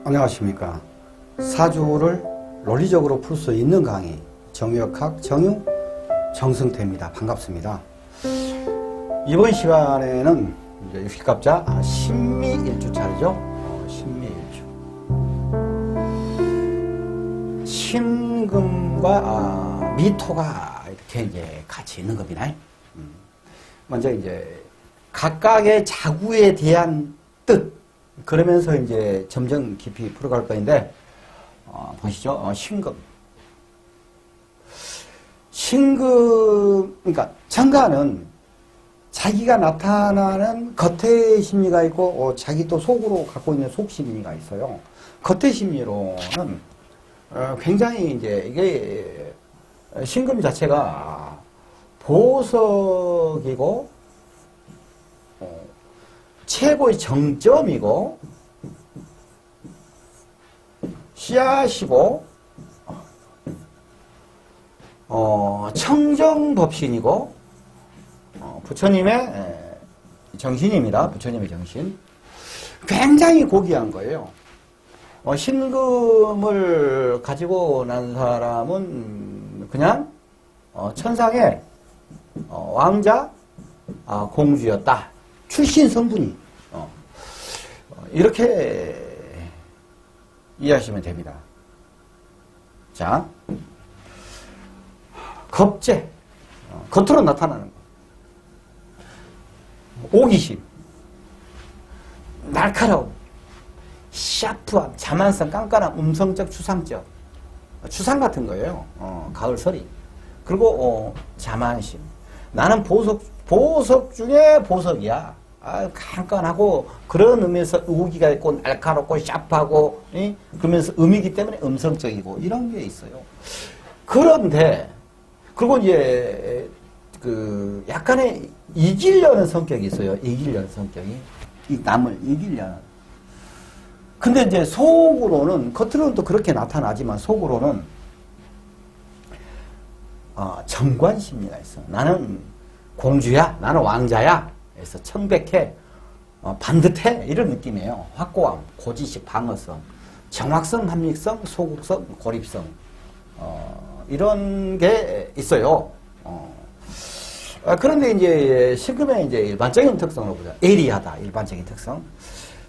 안녕하십니까. 사주를 논리적으로 풀 수 있는 강의 정역학 정유 정승태입니다. 반갑습니다. 이번 시간에는 이제 육식갑자 신미일주 차례죠. 신미일주. 신금과 미토가 이렇게 이제 같이 있는 겁니다. 먼저 이제 각각의 자구에 대한 뜻, 그러면서 이제 점점 깊이 풀어갈 거인데, 보시죠. 신금. 신금, 그러니까 정가는 자기가 나타나는 겉의 심리가 있고, 자기 또 속으로 갖고 있는 속심리가 있어요. 겉의 심리로는 굉장히 이제 이게 신금 자체가 보석이고, 최고의 정점이고, 씨앗이고, 청정법신이고, 부처님의 정신입니다. 부처님의 정신. 굉장히 고귀한 거예요. 신금을 가지고 난 사람은 그냥 천상의 왕자, 공주였다. 출신 성분이 이렇게 이해하시면 됩니다. 자, 겁재, 겉으로 나타나는 거. 오기심, 날카로움, 샤프함, 자만성, 깐깐함, 음성적, 추상적, 추상 같은 거예요. 가을서리. 그리고 자만심. 나는 보석 중에 보석이야. 깐깐하고 그런 의미에서 우기가 있고 날카롭고 샤프하고, 그러면서 음이기 때문에 음성적이고 이런 게 있어요. 그런데 그리고 이제 그 약간의 이기려는 성격이 있어요. 이기려는 성격이, 이 남을 이기려는. 근데 이제 속으로는, 겉으로는 또 그렇게 나타나지만 속으로는 정관 심리가 있어. 나는 공주야, 나는 왕자야. 그래서 청백해, 반듯해, 이런 느낌이에요. 확고함, 고지식, 방어성, 정확성, 합리성, 소극성, 고립성, 이런 게 있어요. 그런데 이제 신금의 이제 일반적인 특성으로 보자. 예리하다, 일반적인 특성.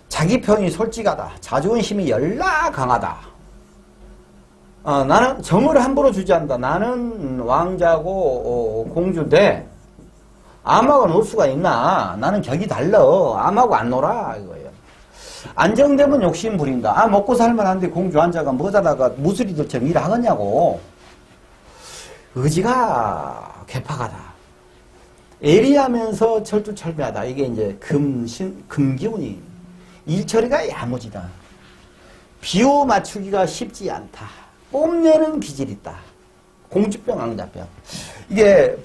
자기 편이 솔직하다, 자존심이 열나 강하다. 나는 정을 함부로 주지 않는다. 나는 왕자고 공주인데 암하고 놀 수가 있나? 나는 격이 달라. 암하고 안 놀아. 이거예요. 안정되면 욕심 부린다. 먹고 살만한데 공주 왕자가 뭐하다가 무수리들처럼 일하겠냐고. 의지가 괴팍하다. 예리하면서 철두철미하다. 이게 이제 금기운이. 일처리가 야무지다. 비호 맞추기가 쉽지 않다. 뽐내는 기질이 있다. 공주병, 왕자병. 이게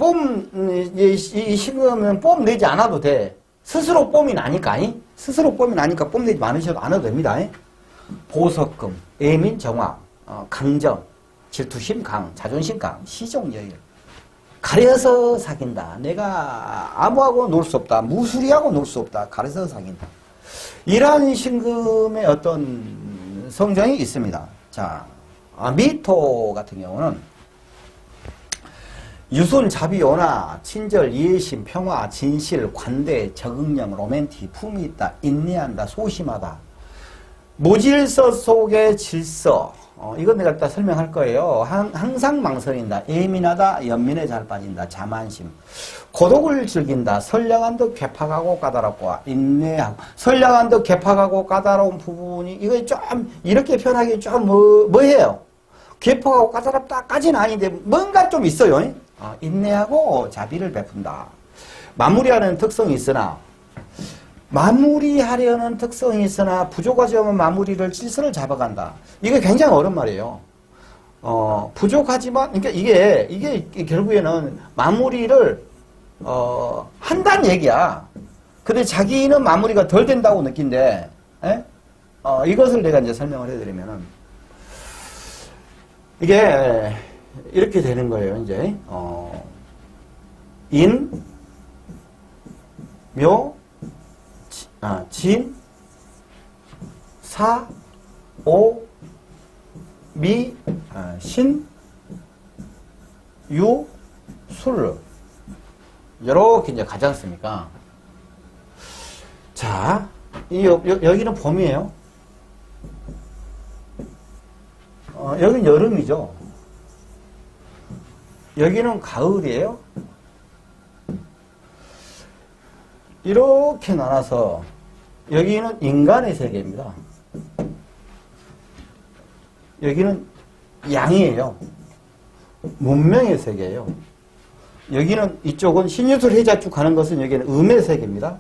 이 신금은 뽐내지 않아도 돼. 스스로 뽐이 나니까. 스스로 뽐이 나니까 뽐내지 않으셔도 않아도 됩니다. 보석금, 예민, 정확, 강정, 질투심 강, 자존심 강, 시종 여유. 가려서 사귄다. 내가 아무하고 놀 수 없다. 무수리하고 놀 수 없다. 가려서 사귄다. 이러한 신금의 어떤 성정이 있습니다. 자, 미토 같은 경우는 유순, 자비, 온화, 친절, 이해심, 평화, 진실, 관대, 적응력, 로맨틱, 품이 있다, 인내한다, 소심하다. 무질서 속의 질서. 이건 내가 일단 설명할 거예요. 항상 망설인다, 예민하다, 연민에 잘 빠진다, 자만심. 고독을 즐긴다, 선량한 듯 괴팍하고 까다롭고, 인내하고. 선량한 듯 괴팍하고 까다로운 부분이, 이거 좀, 이렇게 표현하기 좀 뭐예요? 괴팍하고 까다롭다까지는 아닌데, 뭔가 좀 있어요. 인내하고 자비를 베푼다. 마무리하는 특성이 있으나, 마무리하려는 특성이 있으나 부족하지 않은 마무리를 질서를 잡아간다. 이게 굉장히 어려운 말이에요. 부족하지만, 그러니까 이게 결국에는 마무리를 한다는 얘기야. 근데 자기는 마무리가 덜 된다고 느낀대. 이것을 내가 이제 설명을 해드리면은 이게 이렇게 되는 거예요. 이제 인, 묘, 진, 사, 오, 미, 신, 유, 술. 이렇게 이제 가지 않습니까? 자, 여기는 봄이에요. 여기는 여름이죠. 여기는 가을이에요. 이렇게 나눠서 여기는 인간의 세계입니다. 여기는 양이에요. 문명의 세계예요. 여기는 이쪽은 신유술 해자축 가는 것은 여기는 음의 세계입니다.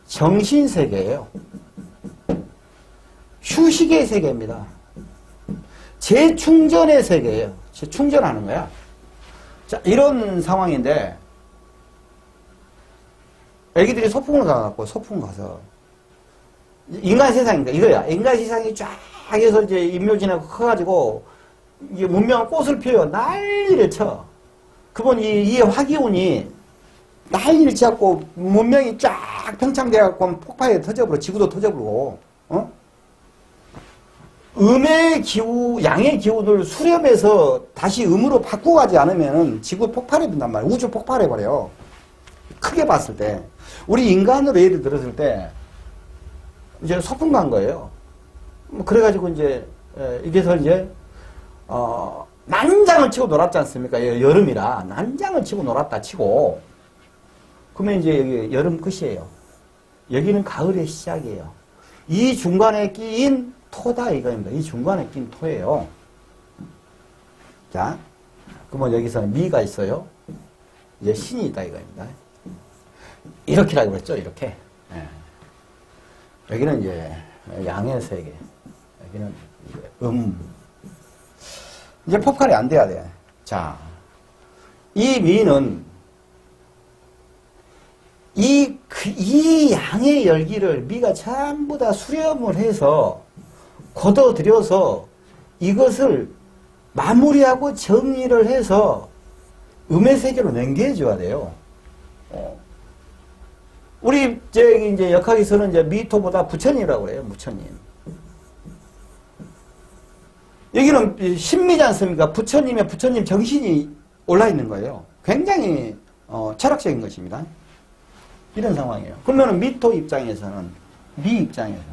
정신 세계예요. 휴식의 세계입니다. 재충전의 세계예요. 재충전하는 거야. 자, 이런 상황인데 애기들이 소풍을 가갖고 소풍 가서 인간 세상인가 이거야. 인간 세상이 쫙 해서 이제 인묘진하고 커가지고 이게 문명은 꽃을 피워요. 난리를 쳐. 그건 이 화기운이 난리를 치갖고 문명이 쫙 평창돼갖고 폭파에 터져버려. 지구도 터져버리고. 음의 기후, 양의 기운을 수렴해서 다시 음으로 바꾸고 가지 않으면 지구 폭발해 된단 말이야. 우주 폭발해버려. 크게 봤을 때. 우리 인간으로 예를 들었을 때, 이제 소풍 간 거예요. 그래가지고 이제, 이게서 이제, 난장을 치고 놀았지 않습니까? 여름이라. 난장을 치고 놀았다 치고. 그러면 이제 여기 여름 끝이에요. 여기는 가을의 시작이에요. 이 중간에 끼인 토다 이거입니다. 이 중간에 낀 토예요. 자, 그러면 여기서는 미가 있어요. 이제 신이 있다 이거입니다. 이렇게라고 그랬죠. 이렇게. 여기는 이제 양의 세계. 여기는 이제 이제 폭발이 안 돼야 돼. 자, 이 미는 이 양의 열기를 미가 전부 다 수렴을 해서 걷어들여서 이것을 마무리하고 정리를 해서 음의 세계로 넘겨줘야 돼요. 우리 이제 역학에서는 이제 미토보다 부처님이라고 그래요. 부처님. 여기는 신미지 않습니까? 부처님 정신이 올라 있는 거예요. 굉장히 철학적인 것입니다. 이런 상황이에요. 그러면 미토 입장에서는 미 입장에서는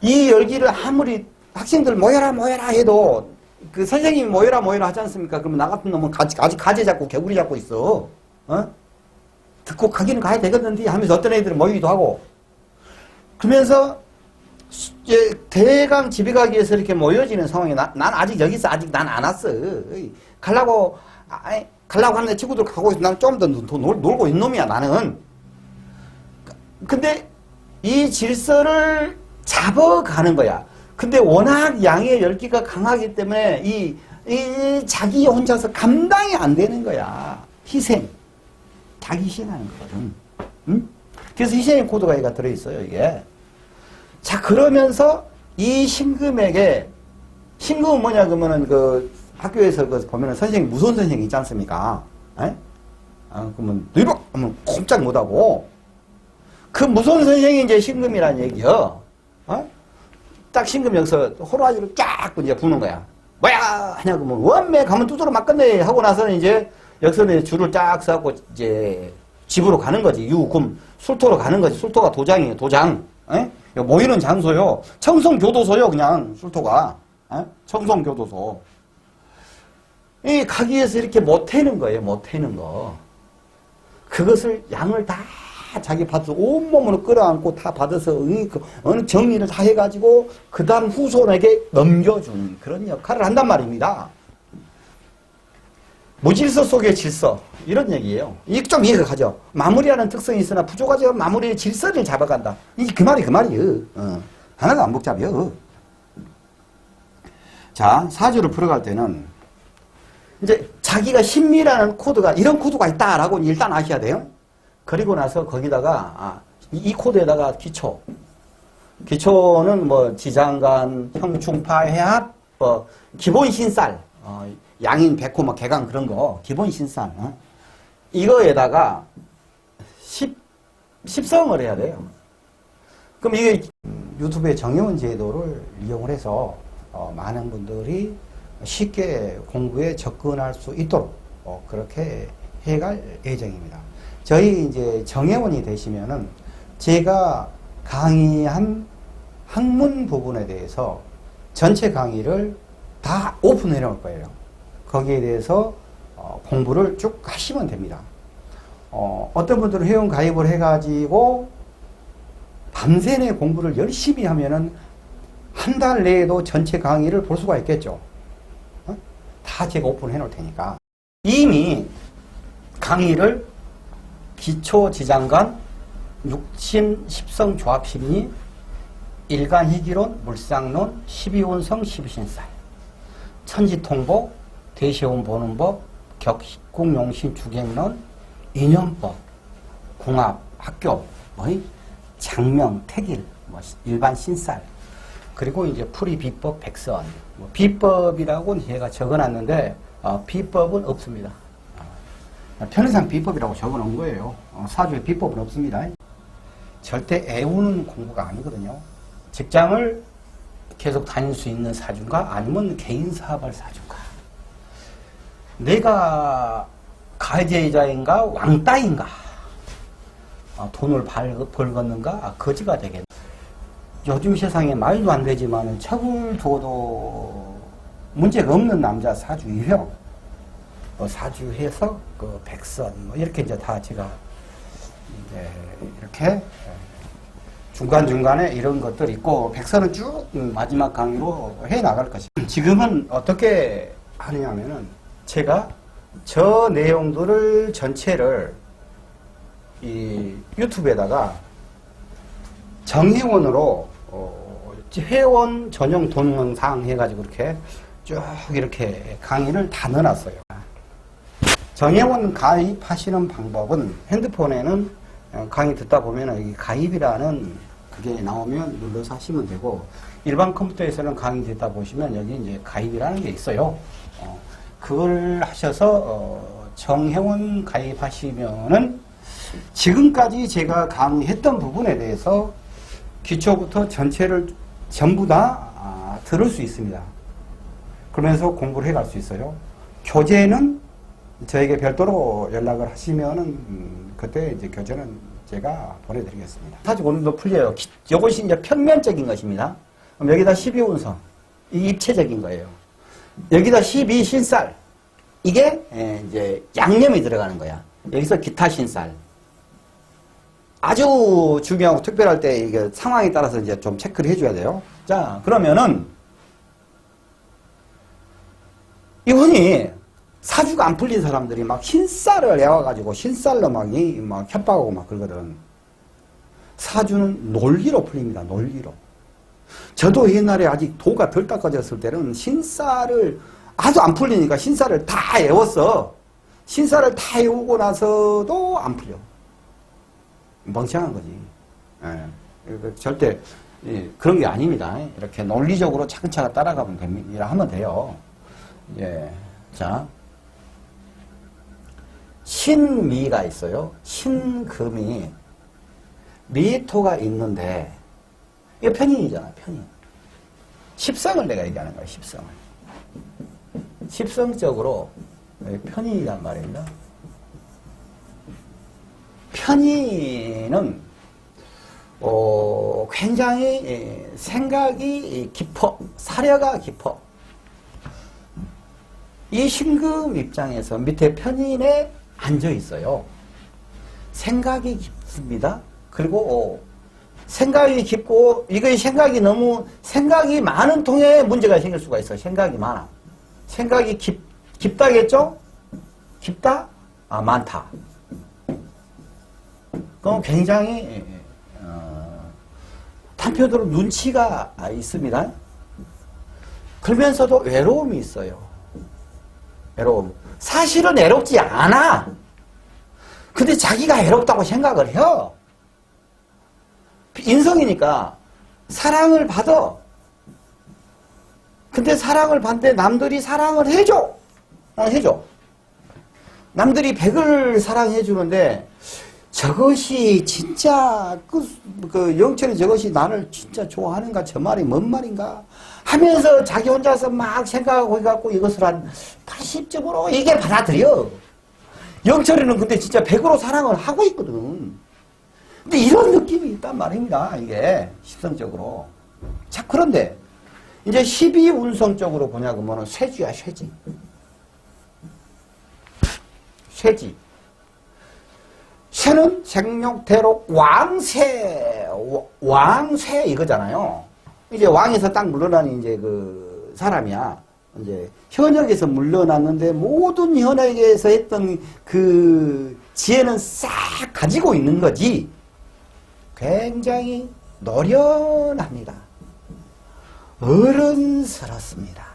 이 열기를 아무리 학생들 모여라 해도 그 선생님이 모여라 하지 않습니까? 그러면 나 같은 놈은 아직 가재 잡고 개구리 잡고 있어. 듣고 가기는 가야 되겠는데 하면서 어떤 애들은 모이기도 하고 그러면서 이제 대강 집에 가기 위해서 이렇게 모여지는 상황이 난 아직 여기서 아직 난 안 왔어. 가려고 하는데 친구들 가고 있어. 나는 좀 더 놀고 있는 놈이야 나는. 근데 이 질서를 잡아가는 거야. 근데 워낙 양의 열기가 강하기 때문에 이 자기 혼자서 감당이 안 되는 거야. 희생. 자기 희생하는 거거든. 응? 그래서 희생의 코드가 여기가 들어있어요, 이게. 자, 그러면서 이 신금에게, 신금은 뭐냐, 그러면은 학교에서 보면은 선생님, 무서운 선생님 있지 않습니까? 그러면, 너희봐! 하면 꼼짝 못하고, 그 무서운 선생님이 이제 신금이란 얘기요. 딱 신금 여기서 호루라기를 쫙 이제 부는 거야. 뭐야! 하냐고, 뭐, 원매 가면 두드러 맞겠네! 하고 나서는 이제, 여기서는 줄을 쫙 쌓고 이제 집으로 가는 거지. 유금 술토로 가는 거지. 술토가 도장이에요. 도장. 모이는 장소요. 청송교도소요. 그냥 술토가. 청송교도소. 이 가기 위해서 이렇게 못해는 거예요. 못해는 거. 그것을 양을 다 자기 받아서 온몸으로 끌어안고 다 받아서 어느 정리를 다 해가지고 그 다음 후손에게 넘겨주는 그런 역할을 한단 말입니다. 무질서 속의 질서 이런 얘기예요. 이게 좀 이해가 가죠. 마무리하는 특성이 있으나 부조가지가 마무리의 질서를 잡아간다. 이게 그 말이에요. 하나도 안 복잡해요. 자, 사주를 풀어갈 때는 이제 자기가 신미라는 코드가 이런 코드가 있다라고 일단 아셔야 돼요. 그리고 나서 거기다가 이 코드에다가 기초는 뭐 지장간, 형충파, 해합, 기본 신살. 양인, 백호, 뭐 개강 그런 거 기본 신살 이거에다가 10성을 해야 돼요. 그럼 이게 유튜브의 정회원 제도를 이용을 해서 많은 분들이 쉽게 공부에 접근할 수 있도록 그렇게 해갈 예정입니다. 저희 이제 정회원이 되시면은 제가 강의한 학문 부분에 대해서 전체 강의를 다 오픈해 놓을 거예요. 거기에 대해서 공부를 쭉 하시면 됩니다. 어떤 분들은 회원 가입을 해가지고 밤새내 공부를 열심히 하면은 한 달 내에도 전체 강의를 볼 수가 있겠죠. 다 제가 오픈해 놓을 테니까. 이미 강의를 기초지장관, 육신, 십성, 조합심리, 일간희귀론, 물상론, 12운성, 12신살, 천지통보, 대시온 보는 법, 격국용신 주객론, 인연법, 궁합, 학교, 장명, 택일, 일반 신살, 그리고 이제 풀이 비법, 백선. 비법이라고는 제가 적어놨는데 비법은 없습니다. 편의상 비법이라고 적어놓은 거예요. 사주에 비법은 없습니다. 절대 애우는 공부가 아니거든요. 직장을 계속 다닐 수 있는 사주인가 아니면 개인 사업할 사주인가. 내가 가해자인가 왕따인가. 돈을 벌겠는가 거지가 되겠네. 요즘 세상에 말도 안 되지만 척을 둬도 문제가 없는 남자 사주 유형. 사주해서 그 백선 이렇게 이제 다 제가 이제 이렇게 중간중간에 이런 것들이 있고 백선은 쭉 마지막 강의로 해 나갈 것입니다. 지금은 어떻게 하느냐면은 제가 저 내용들을 전체를 이 유튜브에다가 정회원으로 회원 전용 동영상 해가지고 이렇게 쭉 이렇게 강의를 다 넣어놨어요. 정회원 가입하시는 방법은 핸드폰에는 강의 듣다 보면 여기 가입이라는 그게 나오면 눌러서 하시면 되고, 일반 컴퓨터에서는 강의 듣다 보시면 여기 이제 가입이라는 게 있어요. 그걸 하셔서 정회원 가입하시면은 지금까지 제가 강의했던 부분에 대해서 기초부터 전체를 전부 다 들을 수 있습니다. 그러면서 공부를 해갈 수 있어요. 교재는 저에게 별도로 연락을 하시면은 그때 이제 교재는 제가 보내드리겠습니다. 사실 오늘도 풀려요. 이것이 이제 평면적인 것입니다. 그럼 여기다 12운성, 이 입체적인 거예요. 여기다 12신살, 이게 이제 양념이 들어가는 거야. 여기서 기타 신살. 아주 중요하고 특별할 때 이게 상황에 따라서 이제 좀 체크를 해줘야 돼요. 자, 그러면은 이분이 사주가 안 풀린 사람들이 막 신살을 내와가지고 신살로 막 협박하고 막 그러거든. 사주는 논리로 풀립니다. 논리로. 저도 옛날에 아직 도가 덜 닦아졌을 때는 신살을 아주 안 풀리니까 신살을 다 외웠어. 신살을 다 외우고 나서도 안 풀려. 멍청한 거지. 절대 그런 게 아닙니다. 이렇게 논리적으로 차근차근 따라가면 됩니다. 하면 돼요. 예. 자, 신미가 있어요. 신금이 미토가 있는데 이게 편인이잖아. 편인. 십성을 내가 얘기하는 거야. 십성을. 십성적으로 편인이란 말입니다. 편인은 굉장히 생각이 깊어. 사려가 깊어. 이 신금 입장에서 밑에 편인에 앉아 있어요. 생각이 깊습니다. 그리고 생각이 깊고, 이거 생각이 많은 통에 문제가 생길 수가 있어요. 생각이 많아. 생각이 깊다겠죠? 깊다? 많다. 그럼 굉장히 한편으로 눈치가 있습니다. 그러면서도 외로움이 있어요. 외로움. 사실은 외롭지 않아. 근데 자기가 외롭다고 생각을 해요. 인성이니까 사랑을 받아. 근데 사랑을 받는데 남들이 사랑을 해줘. 해줘. 남들이 100을 사랑해 주는데 저것이 진짜 그 영철이 저것이 나를 진짜 좋아하는가 저 말이 뭔 말인가 하면서 자기 혼자서 막 생각하고 해갖고 이것을 한 80점으로 이게 받아들여. 영철이는 근데 진짜 100으로 사랑을 하고 있거든. 근데 이런 느낌이 있단 말입니다. 이게 십성적으로. 자, 그런데 이제 12운성적으로 보냐 그러면 쇠지야, 쇠지. 쇠지. 쇠는 생육대록 왕쇠 이거잖아요. 이제 왕에서 딱 물러나는 이제 그 사람이야. 이제 현역에서 물러났는데 모든 현역에서 했던 그 지혜는 싹 가지고 있는 거지. 굉장히 노련합니다. 어른스럽습니다.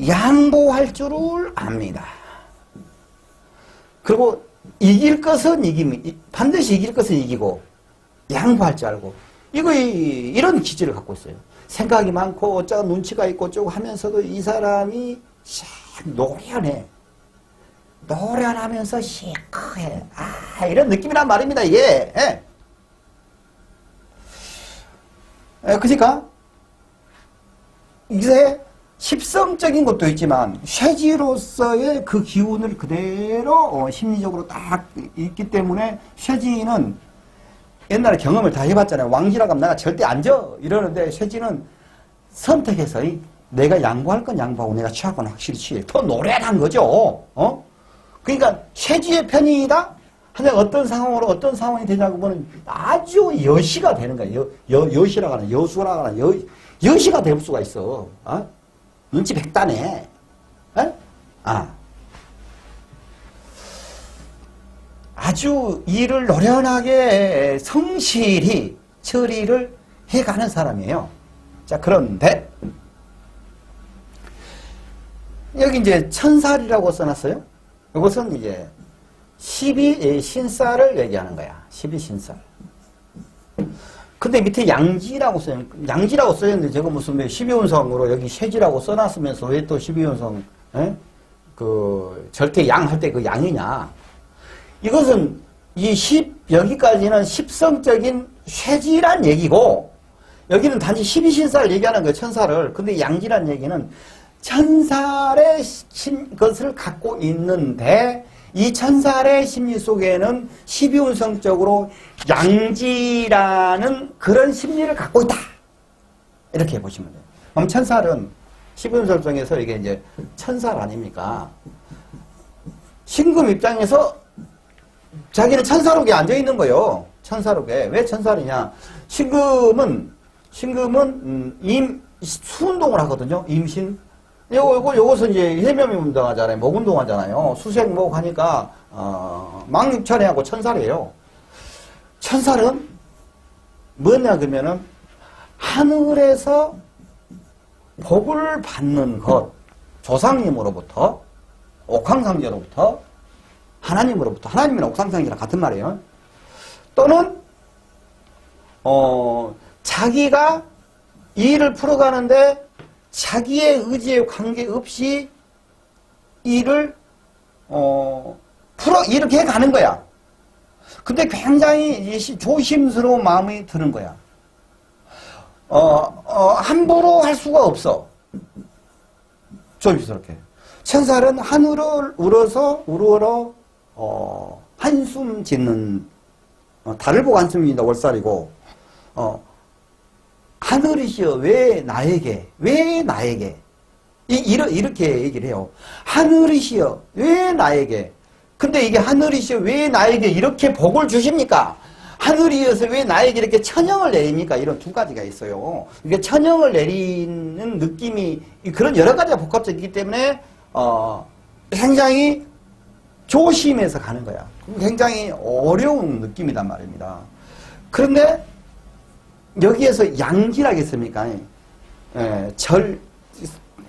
양보할 줄을 압니다. 그리고 이길 것은 반드시 이길 것은 이기고 양보할 줄 알고 이런 기질을 갖고 있어요. 생각이 많고 어쩌고 눈치가 있고 어쩌고 하면서도 이 사람이 참 노련해. 노련하면서 시크해. 이런 느낌이란 말입니다. 이게. 그러니까 이제 십성적인 것도 있지만 쇠지로서의 그 기운을 그대로 심리적으로 딱 있기 때문에 쇠지는 옛날에 경험을 다 해봤잖아요. 왕지라고 하면 내가 절대 안 져 이러는데 쇠지는 선택해서 내가 양보할 건 양보하고 내가 취할 건 확실히 취해. 더 노련한 거죠. 그러니까 쇠지의 편이다. 하여튼 어떤 상황으로 어떤 상황이 되냐고 보면 아주 여시가 되는 거예요. 여시라고 하나 여수라고 하나 여시가 될 수가 있어. 눈치 백단해. 아주 일을 노련하게 성실히 처리를 해가는 사람이에요. 자, 그런데 여기 이제 천살이라고 써놨어요. 이것은 이제 12신살을 얘기하는 거야. 12신살. 근데 밑에 양지라고 써있는데 제가 무슨 12운성으로 여기 쇠지라고 써놨으면서 왜 또 12운성, 그, 절대 양 할 때 그 양이냐. 이것은 여기까지는 십성적인 쇠지란 얘기고, 여기는 단지 12신살 얘기하는 거예요, 천살을. 근데 양지란 얘기는 천살의 것을 갖고 있는데, 이 천살의 심리 속에는 12운성적으로 양지라는 그런 심리를 갖고 있다. 이렇게 보시면 돼요. 그럼 천살은 12운성 중에서 이게 이제 천살 아닙니까? 신금 입장에서 자기는 천사록에 앉아 있는 거예요. 천사록에. 왜 천살이냐? 신금은 수운동을 하거든요. 임신. 요것은 이제 해묘미 운동하잖아요. 목 운동하잖아요. 수생목 하니까, 망육천회하고 천살이에요. 천살은 뭐냐, 그러면은, 하늘에서 복을 받는 것, 조상님으로부터, 옥황상제로부터, 하나님으로부터, 하나님이랑 옥황상제랑 같은 말이에요. 또는, 자기가 일을 풀어가는데, 자기의 의지에 관계없이 일을 이렇게 해가는 거야. 근데 굉장히 조심스러운 마음이 드는 거야. 함부로 할 수가 없어. 조심스럽게. 천살은 하늘을 우러러 한숨 짓는 달을 보고 한숨 짓는다 월살이고 하늘이시여 왜 나에게 이렇게 얘기를 해요. 하늘이시여 왜 나에게. 근데 이게 하늘이시여 왜 나에게 이렇게 복을 주십니까? 하늘이어서 왜 나에게 이렇게 천영을 내립니까? 이런 두 가지가 있어요. 이게 천영을 내리는 느낌이 그런 여러 가지가 복합적이기 때문에 굉장히 조심해서 가는 거야. 굉장히 어려운 느낌이란 말입니다. 그런데 여기에서 양지라겠습니까?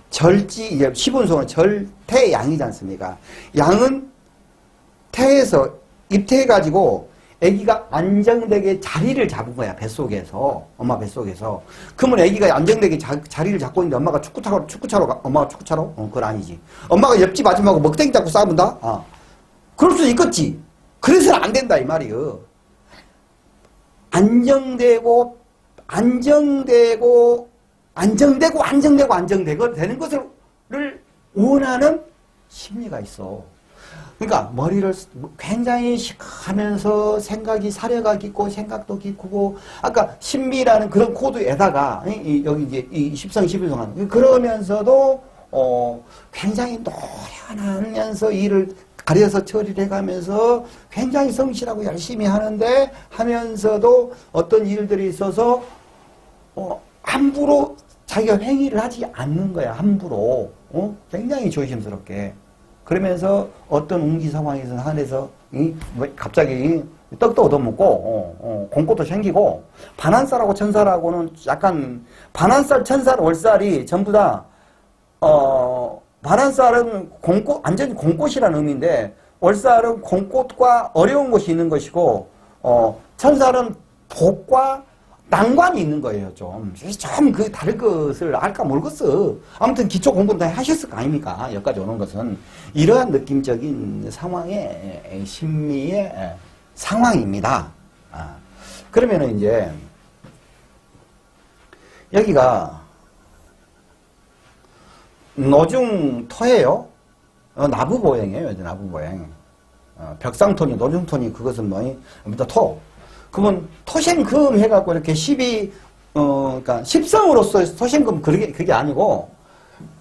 절지, 이제 시분송은 절태양이지 않습니까? 양은 태에서 입태해가지고 아기가 안정되게 자리를 잡은 거야, 뱃속에서. 엄마 뱃속에서. 그러면 아기가 안정되게 자리를 잡고 있는데 엄마가 축구차로 가, 엄마가 축구차로? 그건 아니지. 엄마가 옆집 아줌마하고 먹탱이 잡고 싸운다? 그럴 수도 있겠지. 그래서는 안 된다 이 말이요. 안정되고 되는 것을 원하는 심리가 있어. 그러니까 머리를 굉장히 하면서 생각이 사려가 깊고 생각도 깊고 아까 신비라는 그런 코드에다가 여기 이제 이 십성십일성하는 그러면서도 굉장히 노련하면서 일을 가려서 처리를 해가면서 굉장히 성실하고 열심히 하면서도 어떤 일들이 있어서 함부로 자기가 행위를 하지 않는 거야. 함부로 굉장히 조심스럽게. 그러면서 어떤 운기 상황에서 하늘에서 갑자기 떡도 얻어먹고 공꽃도 생기고 반한살하고 천살하고는 약간 반한살, 천살, 월살이 전부 다 반한살은 공꽃, 완전히 공꽃이라는 의미인데 월살은 공꽃과 어려운 것이 있는 것이고 천살은 복과 난관이 있는 거예요, 좀 그 다를 것을 알까 모르겠어. 아무튼 기초 공부는 다 하셨을 거 아닙니까? 여기까지 오는 것은 이러한 느낌적인 상황의 심리의 상황입니다. 그러면은 이제 여기가 노중토예요. 나부보행이에요, 나부보행. 벽상토니 노중토니 그것은 토. 그러면 토생금 해갖고 이렇게 그러니까 십성으로서 토생금 그게 아니고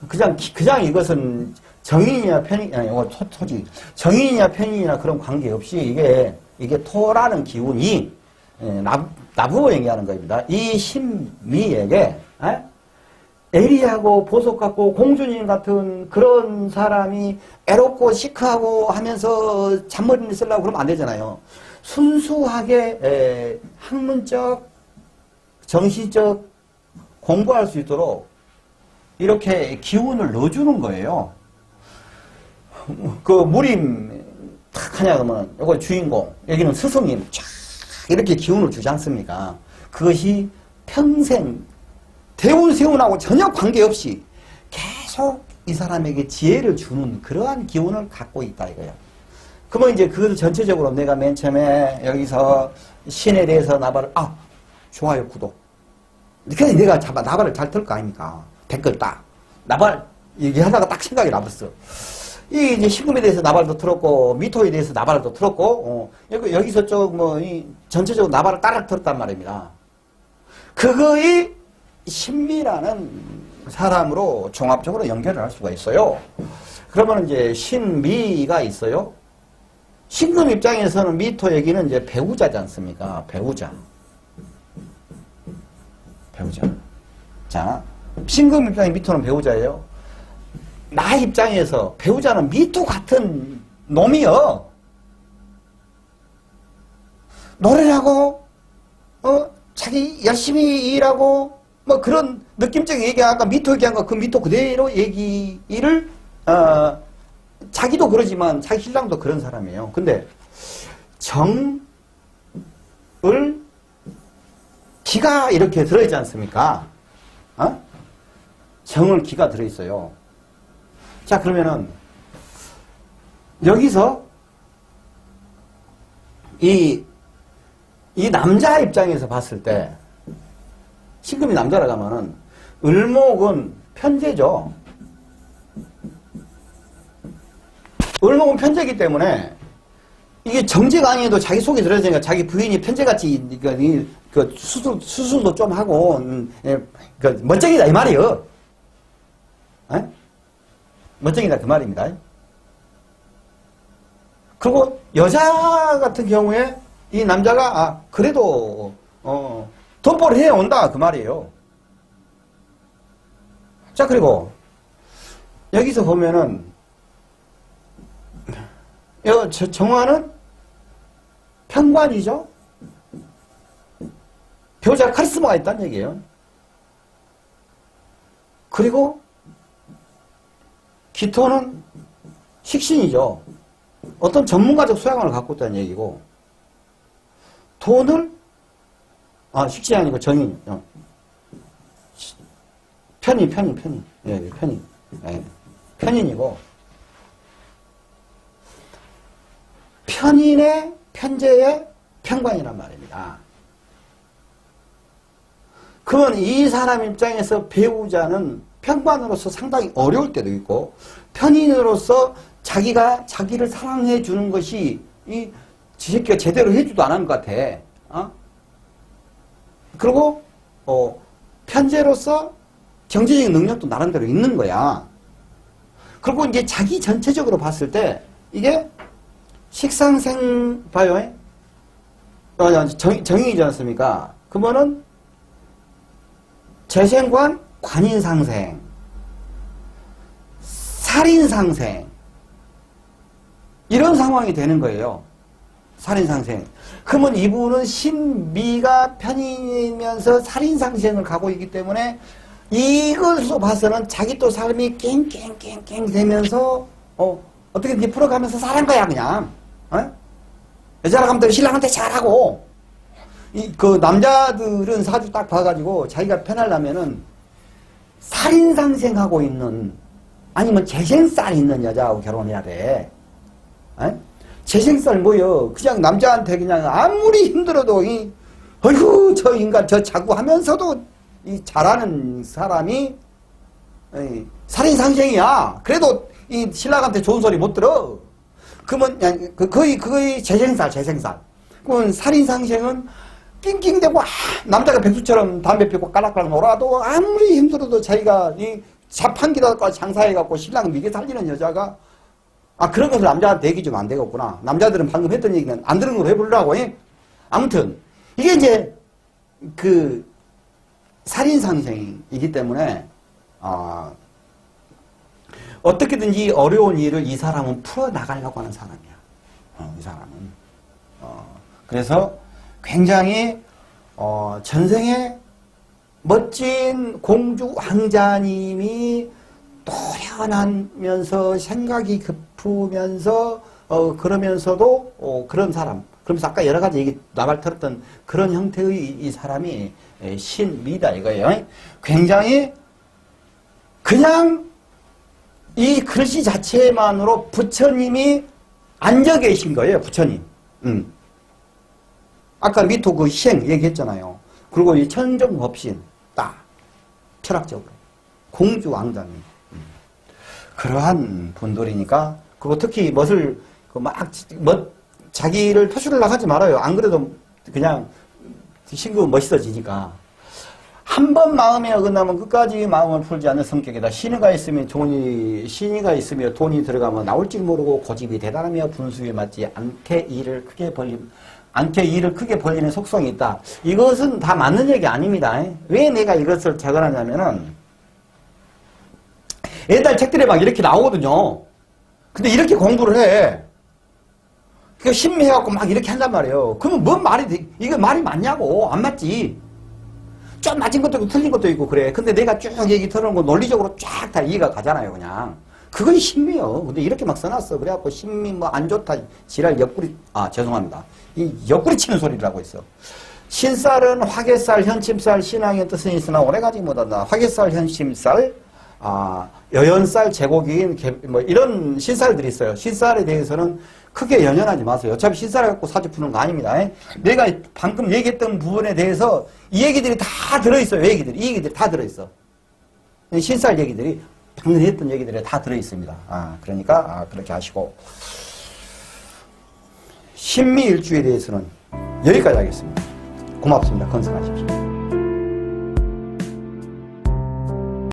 그냥 이것은 정인이냐 토지 정인이냐 편인이냐 그런 관계없이 이게 토라는 기운이 나부를 얘기하는 겁니다. 이 신미에게 에리하고 보석 같고 공주님 같은 그런 사람이 애롭고 시크하고 하면서 잔머리를 쓰려고 그러면 안 되잖아요. 순수하게 학문적, 정신적 공부할 수 있도록 이렇게 기운을 넣어주는 거예요. 그 무림 탁 하냐 그러면 이거 주인공, 여기는 스승님 쫙 이렇게 기운을 주지 않습니까? 그것이 평생 대운세운하고 전혀 관계없이 계속 이 사람에게 지혜를 주는 그러한 기운을 갖고 있다 이거예요. 그러면 이제 그것을 전체적으로 내가 맨 처음에 여기서 신에 대해서 나발을 좋아요 구독 그래서 내가 나발을 잘 틀 거 아닙니까? 댓글 딱 나발 얘기하다가 딱 생각이 나봤어. 이 이제 신금에 대해서 나발도 틀었고 미토에 대해서 나발도 틀었고 여기서 이 전체적으로 나발을 따라 틀었단 말입니다. 그거의 신미라는 사람으로 종합적으로 연결을 할 수가 있어요. 그러면 이제 신미가 있어요. 신금 입장에서는 미토 얘기는 이제 배우자지 않습니까? 배우자. 자, 신금 입장에 미토는 배우자예요. 나 입장에서 배우자는 미토 같은 놈이요. 노래를 하고, 자기 열심히 일하고, 그런 느낌적인 얘기, 아까 미토 얘기한 거, 그 미토 그대로 얘기를, 자기도 그러지만 자기 신랑도 그런 사람이에요. 근데 정을 기가 이렇게 들어있지 않습니까? 정을 기가 들어있어요. 자, 그러면은 여기서 이 남자 입장에서 봤을 때 신금이 남자라고 하면은 을목은 편제죠. 을목은 편제이기 때문에 이게 정제가 아니어도 자기 속에 들어있으니까 자기 부인이 편제같이 그 수술도 좀 하고 멋쟁이다 이 말이에요. 멋쟁이다 그 말입니다. 그리고 여자 같은 경우에 이 남자가 그래도 덤보를 해온다 그 말이에요. 자, 그리고 여기서 보면은 정화는 편관이죠. 배우자가 카리스마가 있다는 얘기예요. 그리고 기토는 식신이죠. 어떤 전문가적 소양을 갖고 있다는 얘기고, 돈을 식신이 아니고 정인. 편인. 예, 편인. 예, 편인이고 편인의 편재의 편관이란 말입니다. 그건 이 사람 입장에서 배우자는 편관으로서 상당히 어려울 때도 있고 편인으로서 자기가 자기를 사랑해 주는 것이 이 새끼가 제대로 해주도 안 하는 것 같아. 그리고 편재로서 경제적인 능력도 나름대로 있는 거야. 그리고 이제 자기 전체적으로 봤을 때 이게 식상생 봐요. 정의이지 않습니까? 그러면은 재생관, 관인상생, 살인상생 이런 상황이 되는 거예요. 살인상생. 그러면 이분은 신미가 편이면서 살인상생을 가고 있기 때문에 이것으로 봐서는 자기 또 삶이 깽깽깽깽 되면서 어떻게든 풀어가면서 사는 거야 그냥. 여자랑 하면 신랑한테 잘하고 그 남자들은 사주 딱 봐가지고 자기가 편하려면은 살인상생하고 있는 아니면 재생살 있는 여자하고 결혼해야 돼. 재생살 뭐요? 그냥 남자한테 그냥 아무리 힘들어도 어이구 저 인간 저 자꾸 하면서도 이 잘하는 사람이 살인상생이야. 그래도 이 신랑한테 좋은 소리 못 들어. 그러면 거의 재생살. 그러면 살인상생은 낑낑대고 남자가 백수처럼 담배 피우고 깔락깔락 놀아도 아무리 힘들어도 자기가 이 자판기다가 장사해갖고 신랑 미개 살리는 여자가 그런 것을 남자한테 얘기 좀 안 되겠구나. 남자들은 방금 했던 얘기는 안 들은 걸 해보려고 해. 아무튼 이게 이제 그 살인상생이기 때문에 어떻게든지 어려운 일을 이 사람은 풀어나가려고 하는 사람이야. 이 사람은. 그래서 굉장히 전생에 멋진 공주 왕자님이 노련하면서 생각이 깊으면서 그러면서도 그런 사람. 그러면서 아까 여러 가지 얘기 나발 들었던 그런 형태의 이 사람이 신미다 이거예요. 굉장히 그냥 이 글씨 자체만으로 부처님이 앉아 계신 거예요. 부처님. 아까 미토 그 시행 얘기했잖아요. 그리고 이 천정법신 딱 철학적으로 공주 왕자님 그러한 분들이니까 그리고 특히 자기를 표출을 하지 말아요. 안 그래도 그냥 신금 멋있어지니까. 한 번 마음에 어긋나면 끝까지 마음을 풀지 않는 성격이다. 신의가 있으면 신의가 있으며 돈이 들어가면 나올 줄 모르고 고집이 대단하며 분수에 맞지 않게 일을 크게 벌리는 속성이 있다. 이것은 다 맞는 얘기 아닙니다. 왜 내가 이것을 적어놨냐면은 옛날 책들에 막 이렇게 나오거든요. 근데 이렇게 공부를 해. 그 신미해갖고 막 이렇게 한단 말이에요. 그러면 뭔 말이 돼? 이거 말이 맞냐고. 안 맞지. 좀 맞은 것도 있고 틀린 것도 있고 그래. 근데 내가 쭉 얘기 들어놓은 거 논리적으로 쫙 다 이해가 가잖아요, 그냥. 그건 신미요. 근데 이렇게 막 써놨어. 그래갖고 신미 뭐 안 좋다. 지랄 옆구리, 죄송합니다. 이 옆구리 치는 소리를 하고 있어. 신쌀은 화개쌀, 현침쌀, 신앙의 뜻은 있으나 오래가지 못한다. 화개쌀, 현침쌀, 여연쌀, 제고기인, 뭐 이런 신쌀들이 있어요. 신쌀에 대해서는 크게 연연하지 마세요. 어차피 신쌀을 갖고 사주 푸는 거 아닙니다. 내가 방금 얘기했던 부분에 대해서 이 얘기들이 다 들어있어요. 이 얘기들이 다 들어있어. 신쌀 얘기들이 방금 했던 얘기들이 다 들어있습니다. 그러니까 그렇게 하시고 신미일주에 대해서는 여기까지 하겠습니다. 고맙습니다. 건승하십시오.